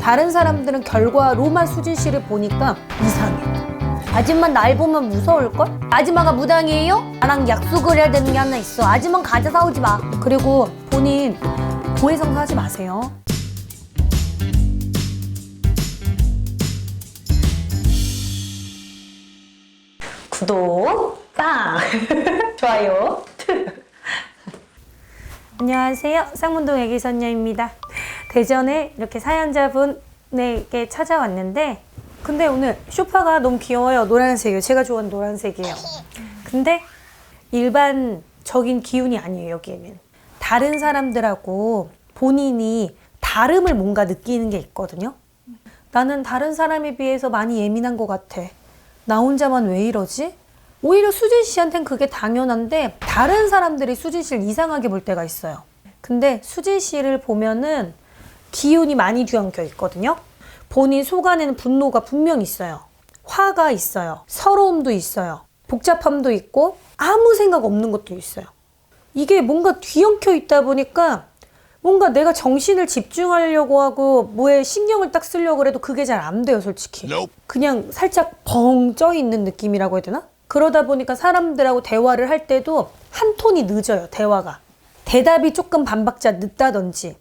다른 사람들은 결과로만 수진 씨를 보니까 이상해. 아줌마 날 보면 무서울걸? 아줌마가 무당이에요? 나랑 약속을 해야 되는 게 하나 있어. 아줌마 가자 싸우지 마. 그리고 본인 고해성사하지 마세요. 구독 빵! 좋아요. 안녕하세요. 쌍문동 애기선녀입니다. 대전에 이렇게 사연자분에게 찾아왔는데 근데 오늘 소파가 너무 귀여워요. 노란색이에요. 제가 좋아하는 노란색이에요. 근데 일반적인 기운이 아니에요. 여기에는 다른 사람들하고 본인이 다름을 뭔가 느끼는 게 있거든요. 나는 다른 사람에 비해서 많이 예민한 것 같아. 나 혼자만 왜 이러지? 오히려 수진 씨한텐 그게 당연한데 다른 사람들이 수진 씨를 이상하게 볼 때가 있어요. 근데 수진 씨를 보면은 기운이 많이 뒤엉켜 있거든요. 본인 속 안에는 분노가 분명 있어요. 화가 있어요. 서러움도 있어요. 복잡함도 있고 아무 생각 없는 것도 있어요. 이게 뭔가 뒤엉켜 있다 보니까 뭔가 내가 정신을 집중하려고 하고 뭐에 신경을 딱 쓰려고 해도 그게 잘 안 돼요, 솔직히. 그냥 살짝 벙 쪄 있는 느낌이라고 해야 되나? 그러다 보니까 사람들하고 대화를 할 때도 한 톤이 늦어요, 대화가. 대답이 조금 반박자 늦다든지.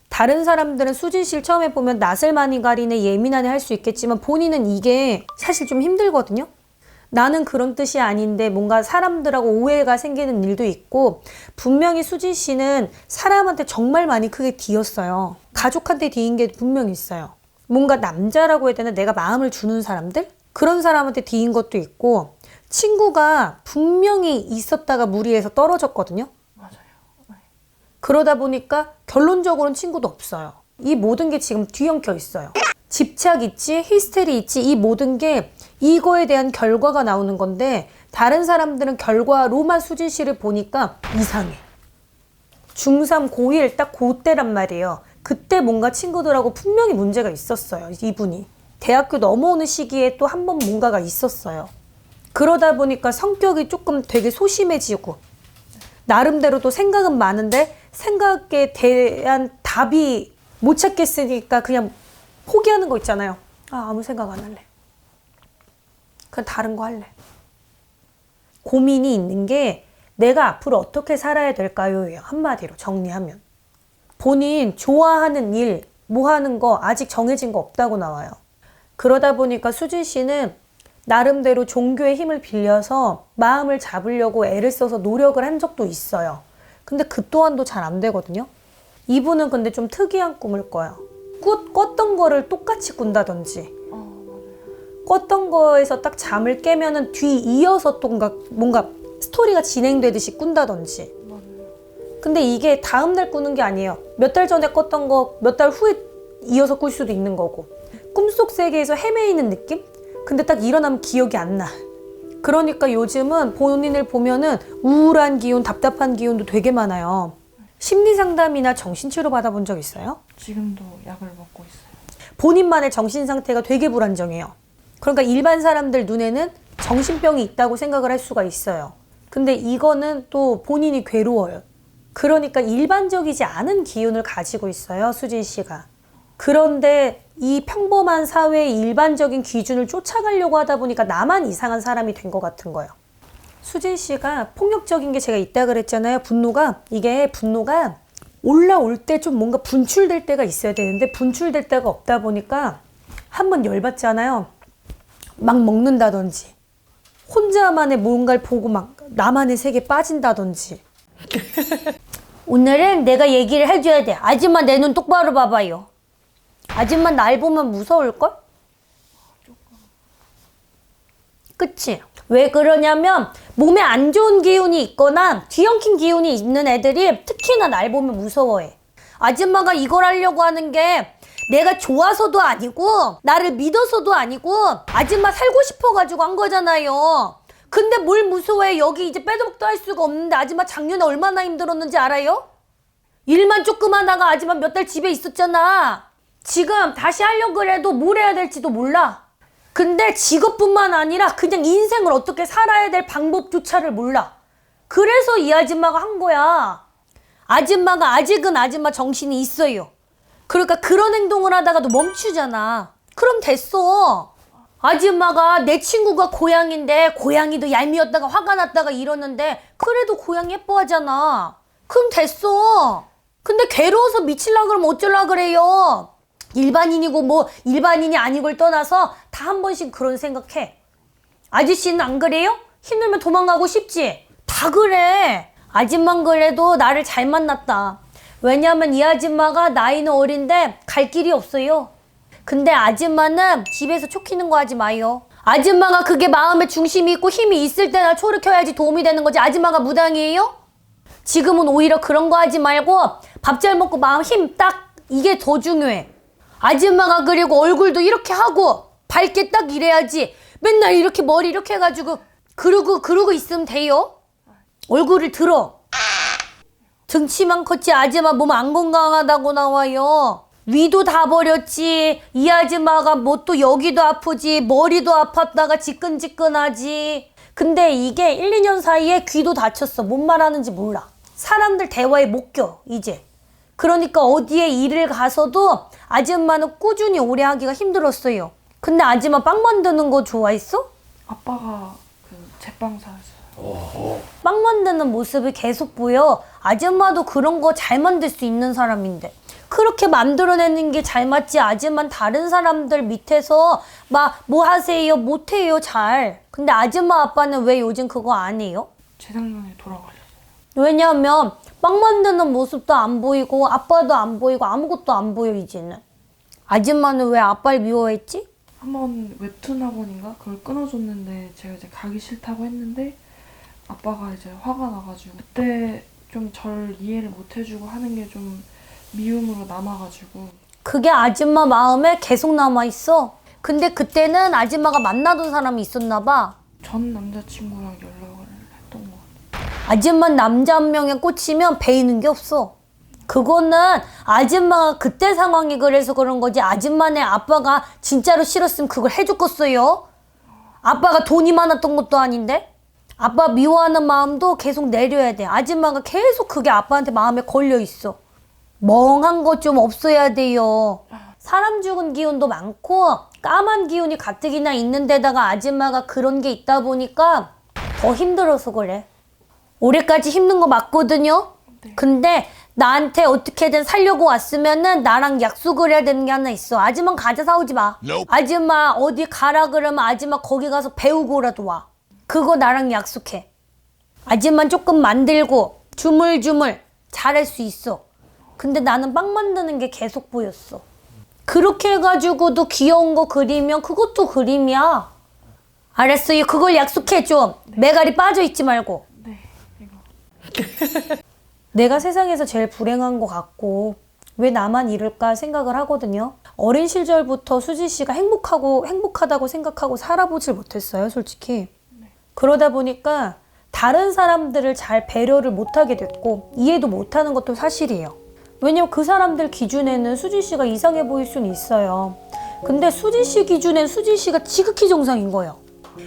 다른 사람들은 수진 씨를 처음에 보면 낯을 많이 가리네, 예민하네 할 수 있겠지만 본인은 이게 사실 좀 힘들거든요. 나는 그런 뜻이 아닌데 뭔가 사람들하고 오해가 생기는 일도 있고 분명히 수진 씨는 사람한테 정말 많이 크게 뒤었어요. 가족한테 뒤인 게 분명히 있어요. 뭔가 남자라고 해야 되나 내가 마음을 주는 사람들? 그런 사람한테 뒤인 것도 있고 친구가 분명히 있었다가 무리해서 떨어졌거든요. 맞아요. 네. 그러다 보니까 결론적으로는 친구도 없어요. 이 모든 게 지금 뒤엉켜 있어요. 집착 있지, 히스테리 있지, 이 모든 게 이거에 대한 결과가 나오는 건데 다른 사람들은 결과로만 수진 씨를 보니까 이상해. 중3, 고1 딱 그때란 말이에요. 그때 뭔가 친구들하고 분명히 문제가 있었어요. 이분이. 대학교 넘어오는 시기에 또 한 번 뭔가가 있었어요. 그러다 보니까 성격이 조금 되게 소심해지고 나름대로 또 생각은 많은데 생각에 대한 답이 못 찾겠으니까 그냥 포기하는 거 있잖아요. 아무 생각 안 할래. 그냥 다른 거 할래. 고민이 있는 게 내가 앞으로 어떻게 살아야 될까요? 한마디로 정리하면. 본인 좋아하는 일, 뭐 하는 거 아직 정해진 거 없다고 나와요. 그러다 보니까 수진 씨는 나름대로 종교의 힘을 빌려서 마음을 잡으려고 애를 써서 노력을 한 적도 있어요. 근데 그 또한도 잘 안 되거든요. 이분은 근데 좀 특이한 꿈을 꿔요. 꿨던 거를 똑같이 꾼다든지 꿨던 거에서 딱 잠을 깨면은 뒤 이어서 또 뭔가 스토리가 진행되듯이 꾼다든지. 근데 이게 다음날 꾸는 게 아니에요. 몇 달 전에 꿨던 거 몇 달 후에 이어서 꿀 수도 있는 거고. 꿈속 세계에서 헤매이는 느낌? 근데 딱 일어나면 기억이 안 나. 그러니까 요즘은 본인을 보면은 우울한 기운, 답답한 기운도 되게 많아요. 심리상담이나 정신치료 받아본 적 있어요? 지금도 약을 먹고 있어요. 본인만의 정신 상태가 되게 불안정해요. 그러니까 일반 사람들 눈에는 정신병이 있다고 생각을 할 수가 있어요. 근데 이거는 또 본인이 괴로워요. 그러니까 일반적이지 않은 기운을 가지고 있어요, 수진 씨가. 그런데 이 평범한 사회의 일반적인 기준을 쫓아가려고 하다 보니까 나만 이상한 사람이 된 것 같은 거예요. 수진 씨가 폭력적인 게 제가 있다 그랬잖아요. 분노가 올라올 때 좀 뭔가 분출될 때가 있어야 되는데 분출될 때가 없다 보니까 한번 열받잖아요. 막 먹는다든지 혼자만의 뭔가를 보고 막 나만의 세계에 빠진다든지. 오늘은 내가 얘기를 해줘야 돼. 아줌마 내 눈 똑바로 봐봐요. 아줌마 날 보면 무서울걸? 그치? 왜 그러냐면 몸에 안 좋은 기운이 있거나 뒤엉킨 기운이 있는 애들이 특히나 날 보면 무서워해. 아줌마가 이걸 하려고 하는 게 내가 좋아서도 아니고 나를 믿어서도 아니고 아줌마 살고 싶어가지고 한 거잖아요. 근데 뭘 무서워해. 여기 이제 빼도 박도 할 수가 없는데 아줌마 작년에 얼마나 힘들었는지 알아요? 일만 조금 하다가 아줌마 몇 달 집에 있었잖아. 지금 다시 하려고 해도 뭘 해야 될지도 몰라. 근데 직업뿐만 아니라 그냥 인생을 어떻게 살아야 될 방법조차를 몰라. 그래서 이 아줌마가 한 거야. 아줌마가 아직은 아줌마 정신이 있어요. 그러니까 그런 행동을 하다가도 멈추잖아. 그럼 됐어. 아줌마가 내 친구가 고양인데 고양이도 얄미웠다가 화가 났다가 이러는데 그래도 고양이 예뻐하잖아. 그럼 됐어. 근데 괴로워서 미칠라 그러면 어쩌려 그래요. 일반인이고 뭐 일반인이 아니고를 떠나서 다 한 번씩 그런 생각해. 아저씨는 안 그래요? 힘들면 도망가고 싶지? 다 그래. 아줌만 그래도 나를 잘 만났다. 왜냐면 이 아줌마가 나이는 어린데 갈 길이 없어요. 근데 아줌마는 집에서 촉히는 거 하지 마요. 아줌마가 그게 마음에 중심이 있고 힘이 있을 때나 초를 켜야지 도움이 되는 거지. 아줌마가 무당이에요? 지금은 오히려 그런 거 하지 말고 밥 잘 먹고 마음 힘 딱 이게 더 중요해. 아줌마가 그리고 얼굴도 이렇게 하고 밝게 딱 이래야지. 맨날 이렇게 머리 이렇게 해가지고 그러고 있으면 돼요? 얼굴을 들어. 등치만 컸지 아줌마 몸 안 건강하다고 나와요. 위도 다 버렸지. 이 아줌마가 뭐 또 여기도 아프지. 머리도 아팠다가 지끈지끈하지. 근데 이게 1, 2년 사이에 귀도 다쳤어. 뭔 말하는지 몰라. 사람들 대화에 못 껴 이제. 그러니까 어디에 일을 가서도 아줌마는 꾸준히 오래 하기가 힘들었어요. 근데 아줌마 빵 만드는 거 좋아했어? 아빠가 그 제빵사였어요. 빵 만드는 모습을 계속 보여. 아줌마도 그런 거 잘 만들 수 있는 사람인데 그렇게 만들어내는 게 잘 맞지. 아줌마는 다른 사람들 밑에서 막 뭐 하세요 못해요 잘. 근데 아줌마 아빠는 왜 요즘 그거 안 해요? 재작년에 돌아가셨어요. 왜냐면 빵 만드는 모습도 안 보이고 아빠도 안 보이고 아무것도 안 보여 이제는. 아줌마는 왜 아빠를 미워했지? 한번 웹툰 학원인가 그걸 끊어줬는데 제가 이제 가기 싫다고 했는데 아빠가 이제 화가 나가지고 그때 좀 절 이해를 못 해주고 하는 게 좀 미움으로 남아가지고. 그게 아줌마 마음에 계속 남아있어. 근데 그때는 아줌마가 만나던 사람이 있었나 봐. 전 남자친구랑 연락을 했던 것 같아요. 아줌마 남자 한 명에 꽂히면 배이는 게 없어. 그거는 아줌마가 그때 상황이 그래서 그런 거지. 아줌마네 아빠가 진짜로 싫었으면 그걸 해줬겠어요? 아빠가 돈이 많았던 것도 아닌데? 아빠 미워하는 마음도 계속 내려야 돼. 아줌마가 계속 그게 아빠한테 마음에 걸려있어. 멍한 거 좀 없어야 돼요. 사람 죽은 기운도 많고 까만 기운이 가뜩이나 있는 데다가 아줌마가 그런 게 있다 보니까 더 힘들어서 그래. 올해까지 힘든 거 맞거든요? 네. 근데 나한테 어떻게든 살려고 왔으면은 나랑 약속을 해야 되는 게 하나 있어. 아줌마 과자 사오지 마. 아줌마 어디 가라 그러면 아줌마 거기 가서 배우고라도 와. 그거 나랑 약속해. 아줌마 조금 만들고 주물주물 잘할 수 있어. 근데 나는 빵 만드는 게 계속 보였어. 그렇게 해가지고도 귀여운 거 그리면 그것도 그림이야. 알았어요. 그걸 약속해 좀. 매갈이 빠져있지 말고. 네, 이거. 내가 세상에서 제일 불행한 것 같고 왜 나만 이럴까 생각을 하거든요. 어린 시절부터 수지 씨가 행복하다고 생각하고 살아보질 못했어요, 솔직히. 그러다 보니까 다른 사람들을 잘 배려를 못하게 됐고 이해도 못하는 것도 사실이에요. 왜냐면 그 사람들 기준에는 수지 씨가 이상해 보일 수는 있어요. 근데 수지 씨 기준엔 수지 씨가 지극히 정상인 거예요.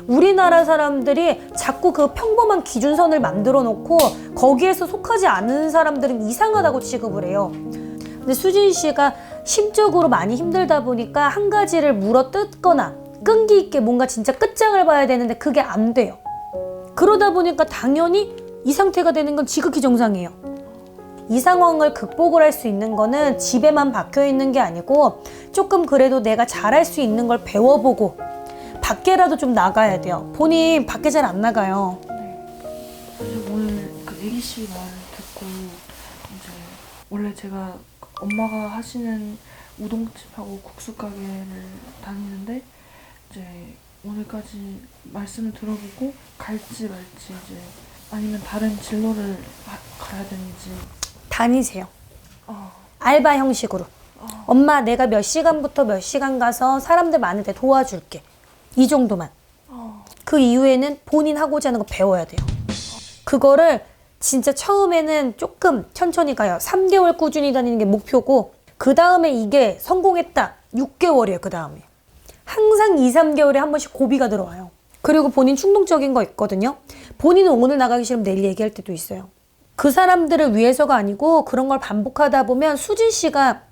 우리나라 사람들이 자꾸 그 평범한 기준선을 만들어 놓고 거기에서 속하지 않은 사람들은 이상하다고 취급을 해요. 근데 수진 씨가 심적으로 많이 힘들다 보니까 한 가지를 물어뜯거나 끈기 있게 뭔가 진짜 끝장을 봐야 되는데 그게 안 돼요. 그러다 보니까 당연히 이 상태가 되는 건 지극히 정상이에요. 이 상황을 극복을 할 수 있는 거는 집에만 박혀 있는 게 아니고 조금 그래도 내가 잘할 수 있는 걸 배워보고 밖에라도 좀 나가야 돼요. 본인 밖에 잘 안 나가요. 사실 오늘 그 애기 씨 말 듣고 이제 원래 제가 엄마가 하시는 우동집하고 국수 가게를 다니는데 이제 오늘까지 말씀을 들어보고 갈지 말지 이제 아니면 다른 진로를 가야 되는지. 다니세요. 알바 형식으로. 엄마 내가 몇 시간부터 몇 시간 가서 사람들 많을 때 도와줄게. 이 정도만. 그 이후에는 본인 하고자 하는 거 배워야 돼요. 그거를 진짜 처음에는 조금 천천히 가요. 3개월 꾸준히 다니는 게 목표고 그 다음에 이게 성공했다. 6개월이에요. 그 다음에. 항상 2, 3개월에 한 번씩 고비가 들어와요. 그리고 본인 충동적인 거 있거든요. 본인은 오늘 나가기 싫으면 내일 얘기할 때도 있어요. 그 사람들을 위해서가 아니고 그런 걸 반복하다 보면 수진 씨가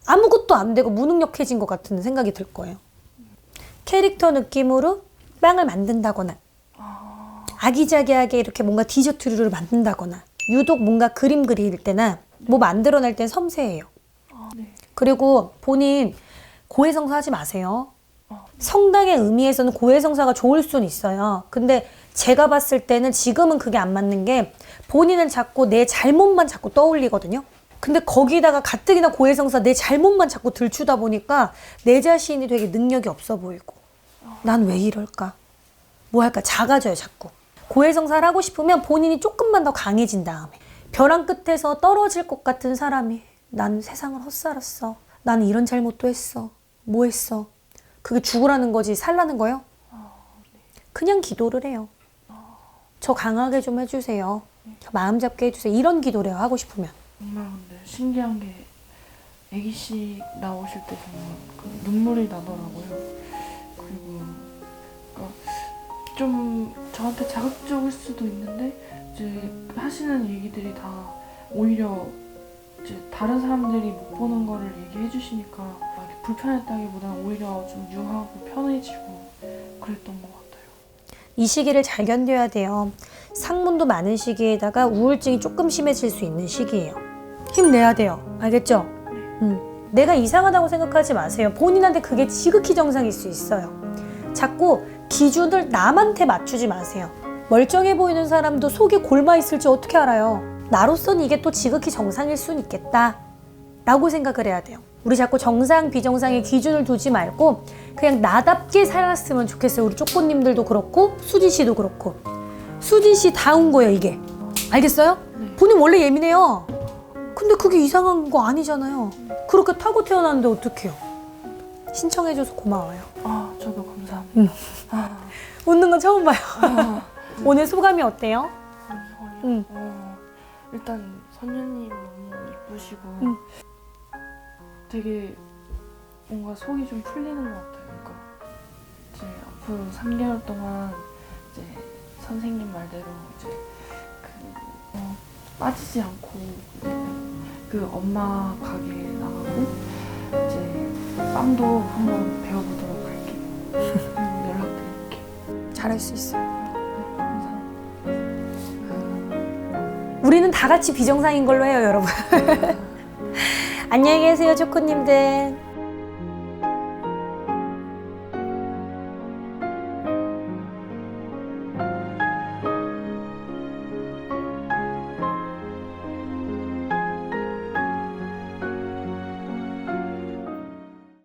아무것도 안 되고 무능력해진 것 같은 생각이 들 거예요. 캐릭터 느낌으로 빵을 만든다거나 아기자기하게 이렇게 뭔가 디저트류를 만든다거나 유독 뭔가 그림 그릴 때나 뭐 만들어낼 땐 섬세해요. 네. 그리고 본인 고해성사 하지 마세요. 성당의 의미에서는 고해성사가 좋을 수는 있어요. 근데 제가 봤을 때는 지금은 그게 안 맞는 게 본인은 자꾸 내 잘못만 자꾸 떠올리거든요. 근데 거기다가 가뜩이나 고해성사 내 잘못만 자꾸 들추다 보니까 내 자신이 되게 능력이 없어 보이고 난 왜 이럴까? 뭐 할까? 작아져요 자꾸. 고해성사를 하고 싶으면 본인이 조금만 더 강해진 다음에 벼랑 끝에서 떨어질 것 같은 사람이 난 세상을 헛살았어. 나는 이런 잘못도 했어. 뭐 했어? 그게 죽으라는 거지 살라는 거요? 그냥 기도를 해요. 저 강하게 좀 해주세요. 저 마음 잡게 해주세요. 이런 기도를 해요. 하고 싶으면. 정말 근데 신기한 게 애기씨 나오실 때 정말 그 눈물이 나더라고요. 그리고 그러니까 좀 저한테 자극적일 수도 있는데 이제 하시는 얘기들이 다 오히려 이제 다른 사람들이 못 보는 거를 얘기해 주시니까 막 이렇게 불편했다기보다는 오히려 좀 유하고 편해지고 그랬던 것 같아요. 이 시기를 잘 견뎌야 돼요. 상문도 많은 시기에다가 우울증이 조금 심해질 수 있는 시기예요. 힘내야 돼요. 알겠죠? 내가 이상하다고 생각하지 마세요. 본인한테 그게 지극히 정상일 수 있어요. 자꾸 기준을 남한테 맞추지 마세요. 멀쩡해 보이는 사람도 속에 골마 있을지 어떻게 알아요? 나로서는 이게 또 지극히 정상일 수는 있겠다 라고 생각을 해야 돼요. 우리 자꾸 정상 비정상의 기준을 두지 말고 그냥 나답게 살았으면 좋겠어요. 우리 쪼꼬님들도 그렇고 수진 씨도 그렇고. 수진 씨 다운 거예요 이게. 알겠어요? 네. 본인 원래 예민해요. 근데 그게 이상한 거 아니잖아요. 그렇게 타고 태어났는데 어떡해요. 신청해줘서 고마워요. 아, 저도 감사합니다. 웃는 건 처음 봐요. 오늘 소감이 어때요? 잠시만요. 일단 선녀님 너무 이쁘시고 되게 뭔가 속이 좀 풀리는 것 같아요. 그러니까 이제 앞으로 3개월 동안 이제 선생님 말대로 이제 빠지지 않고 그 엄마 가게에 나가고 이제 빵도 한번 배워보도록 할게요. 그리고 연락드릴게요. 잘할 수 있어요. 네, 감사합니다. 우리는 다 같이 비정상인 걸로 해요, 여러분. 안녕히 계세요, 초코님들.